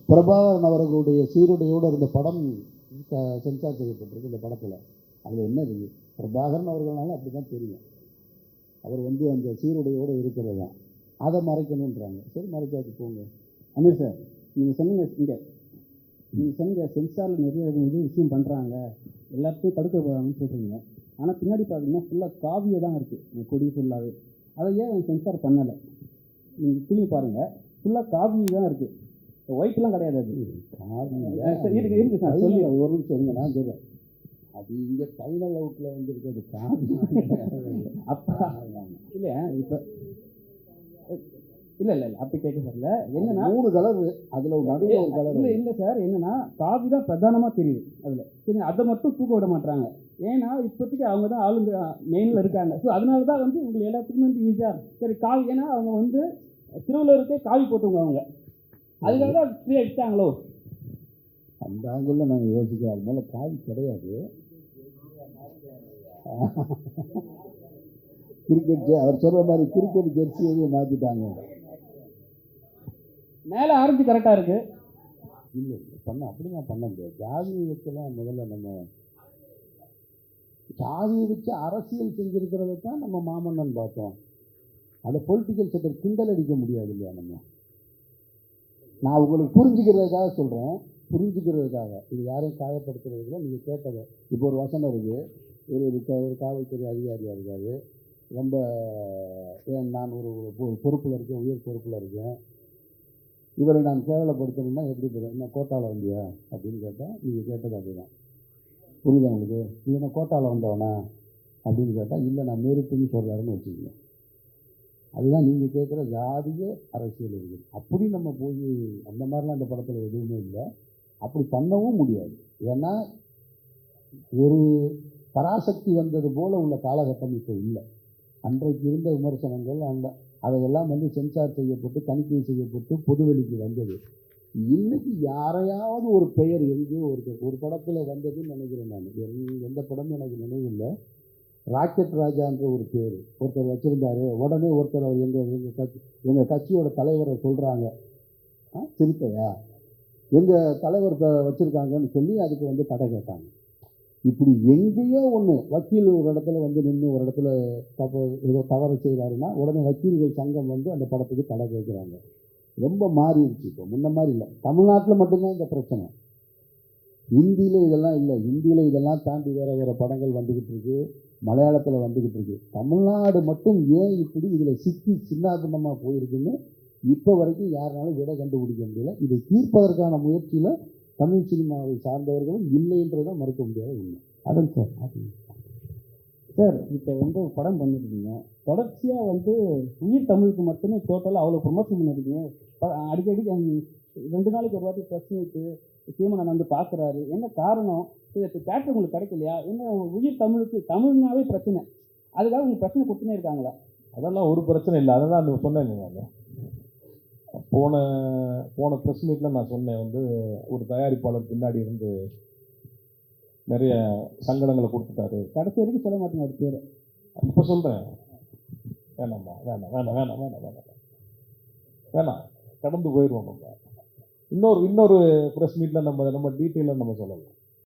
பிரபாகரன் அவர்களுடைய சீருடையோடு இருந்த படம் சென்சார் செய்யப்பட்டிருக்கு. இந்த படத்தில் அதில் என்ன இருக்குது, பிரபாகரன் அவர்கள்னால அப்படி தான் தெரியும். அவர் வந்து அந்த சீருடையோடு இருக்கிறது தான், அதை மறைக்கணுன்றாங்க. சரி, மறைக்காது போங்க. அமீர் சார், நீங்கள் சொன்னீங்க சென்சாரில் நிறைய விஷயம் பண்ணுறாங்க, எல்லாத்தையும் தடுக்க போகிறாங்கன்னு சொல்கிறீங்க. ஆனால் பின்னாடி பார்த்தீங்கன்னா ஃபுல்லாக காவியை தான் இருக்குது, கொடி ஃபுல்லாகவே. அதை ஏன் சென்சார் பண்ணலை? நீங்கள் திரும்பி பாருங்கள், ஃபுல்லாக காவி தான் இருக்குது, ஒயிட்லாம் கிடையாது. அது இருக்கு சார், சொல்லி ஒரு நிமிஷம் இருங்க, நான் சொல்கிறேன். அது இங்கே ஃபைனல் அவுட்டில் வந்துருக்கிறது காவி. அப்போ இல்லை, இப்போ இல்லை அப்படி கேட்க வரல. என்னன்னா 3 கலர், அதில் நடுவில் ஒரு கலர். இல்லை சார், என்னன்னா காவி தான் பிரதானமாக தெரியுது அதில். சரி, அதை மட்டும் தூக்க விட மாட்டாங்க. ஏன்னா இப்போதைக்கு அவங்க தான் ஆளுங்க மெயினில் இருக்காங்க. ஸோ அதனால தான் வந்து உங்களுக்கு எல்லாத்துக்குமே வந்து ஈஸியாக சரி காவி. ஏன்னா அவங்க வந்து திருவள்ளுவருக்கே காவி போட்டுங்க அவங்க, அதுக்காக தான் ஃப்ரீயாக எடுத்தாங்களோ. அந்த ஆங்கிளில் நாங்கள் யோசிக்க, அது மேலே காவி கிடையாது. கிரிக்கெட் அவர் சொல்கிற மாதிரி கிரிக்கெட் ஜெர்சியவே மாற்றிட்டாங்க. மேலே ஆரஞ்சு கரெக்டாக இருக்குது. இல்லை அப்படி நான் பண்ண முடியாது. ஜாதியை வச்சுலாம் முதல்ல நம்ம ஜாதியை வச்சு அரசியல் செஞ்சுருக்கிறத தான் நம்ம மாமன்னன் பார்த்தோம். அதை பொலிட்டிக்கல் செக்டர் கிண்டல் அடிக்க முடியாது இல்லையா? நான் உங்களுக்கு புரிஞ்சுக்கிறதுக்காக சொல்கிறேன், புரிஞ்சுக்கிறதுக்காக. இது யாரையும் காயப்படுத்துறதுல நீங்கள் கேட்டதை. இப்போ ஒரு வசனம் இருக்குது, ஒரு காவல்துறை அதிகாரியாக இருக்காரு, ரொம்ப நான் ஒரு பொறுப்பில் இருக்கேன், உயர் பொறுப்பில் இருக்கேன், இவரை நான் கேவலப்படுத்தணும்னா எப்படி போகிறேன்? என்ன கோட்டாவில் வந்தியா அப்படின்னு கேட்டால் நீங்கள் கேட்டது அதுதான். புரியுதா உங்களுக்கு? நீ என்ன கோட்டாவில் வந்தவனா அப்படின்னு கேட்டால் இல்லை நான் மேரிட்டுன்னு சொல்கிறாருன்னு வச்சுக்கோங்க. அதுதான் நீங்கள் கேட்குற ஜாதிய அரசியல் இருக்குது. அப்படி நம்ம போய் அந்த மாதிரிலாம் அந்த படத்தில் எதுவுமே இல்லை, அப்படி பண்ணவும் முடியாது. ஏன்னா ஒரு பராசக்தி வந்தது போல் உள்ள காலகட்டம் இப்போ இல்லை. அன்றைக்கு இருந்த விமர்சனங்கள் அதையெல்லாம் வந்து சென்சார் செய்யப்பட்டு தணிக்கை செய்யப்பட்டு பொதுவெளிக்கு வந்தது. இன்னைக்கு யாரையாவது ஒரு பெயர் எங்கேயோ ஒரு படத்தில் வந்ததுன்னு நினைக்கிறேன் நான். எந்த படமும் எனக்கு நினைவில்லை. ராக்கெட் ராஜான்ற ஒரு பேர் ஒருத்தர் வச்சுருந்தாரு. உடனே ஒருத்தர் அவர் எங்கள் கட்சியோட தலைவரை சொல்கிறாங்க, சிறுத்தையா எங்கள் தலைவர் வச்சுருக்காங்கன்னு சொல்லி அதுக்கு வந்து தடை கேட்டாங்க. இப்படி எங்கேயோ ஒன்று வக்கீல் ஒரு இடத்துல வந்து நின்று ஒரு இடத்துல ஏதோ தவறு செய்கிறாருன்னா உடனே வக்கீல்கள் சங்கம் வந்து அந்த படத்துக்கு தடை கேட்குறாங்க. ரொம்ப மாறிடுச்சு. இப்போ முன்ன மாதிரி இல்லை. தமிழ்நாட்டில் மட்டும்தான் இந்த பிரச்சனை. ஹிந்தியில் இதெல்லாம் இல்லை. ஹிந்தியில் இதெல்லாம் தாண்டி வேறு படங்கள் வந்துக்கிட்டு இருக்கு, மலையாளத்தில் வந்துக்கிட்டு இருக்கு. தமிழ்நாடு மட்டும் ஏன் இப்படி இதில் சிக்கி சின்னாபின்னமாக போயிருக்குன்னு இப்போ வரைக்கும் யாருனாலும் விட கண்டுபிடிக்க முடியல. இதை தீர்ப்பதற்கான முயற்சியில் தமிழ் சினிமாவை சார்ந்தவர்களும் இல்லைன்றதை மறுக்க முடியாத உண்மை. அதான் சார். சார், இப்போ வந்து படம் பண்ணியிருக்கீங்க, தொடர்ச்சியாக வந்து உயிர் தமிழுக்கு மட்டுமே டோட்டலாக அவ்வளோ ப்ரொமோஷன் பண்ணியிருக்கீங்க. அடிக்கடி 2 நாளைக்கு ஒரு வாட்டி ப்ரெஸ் மீட்டு சீமன் வந்து பார்க்குறாரு. என்ன காரணம்? தேட்டர் உங்களுக்கு கிடைக்கலையா? என்ன உயிர் தமிழுக்கு தமிழ்னாவே பிரச்சனை, அதுக்காக உங்களுக்கு பிரச்சனை கொடுத்துனே இருக்காங்களா? அதெல்லாம் ஒரு பிரச்சனை இல்லை. அதை தான் சொன்னேன். நான் போன ப்ரெஸ் மீட்டில் நான் சொன்னேன், வந்து ஒரு தயாரிப்பாளர் பின்னாடி இருந்து நிறைய சங்கடங்களை கொடுத்துட்டாரு. கடைசி வரைக்கும் சொல்ல மாட்டேங்க அவர் பேர். இப்போ சொல்கிறேன். வேணாம்மா, வேணாம் வேணாம் வேணாம் வேணாம் வேணாம் வேணாம் கடந்து போயிடுவோம். நம்ம இன்னொரு ப்ரெஸ் மீட்டில் நம்ம டீட்டெயிலாக நம்ம சொல்லலாம்.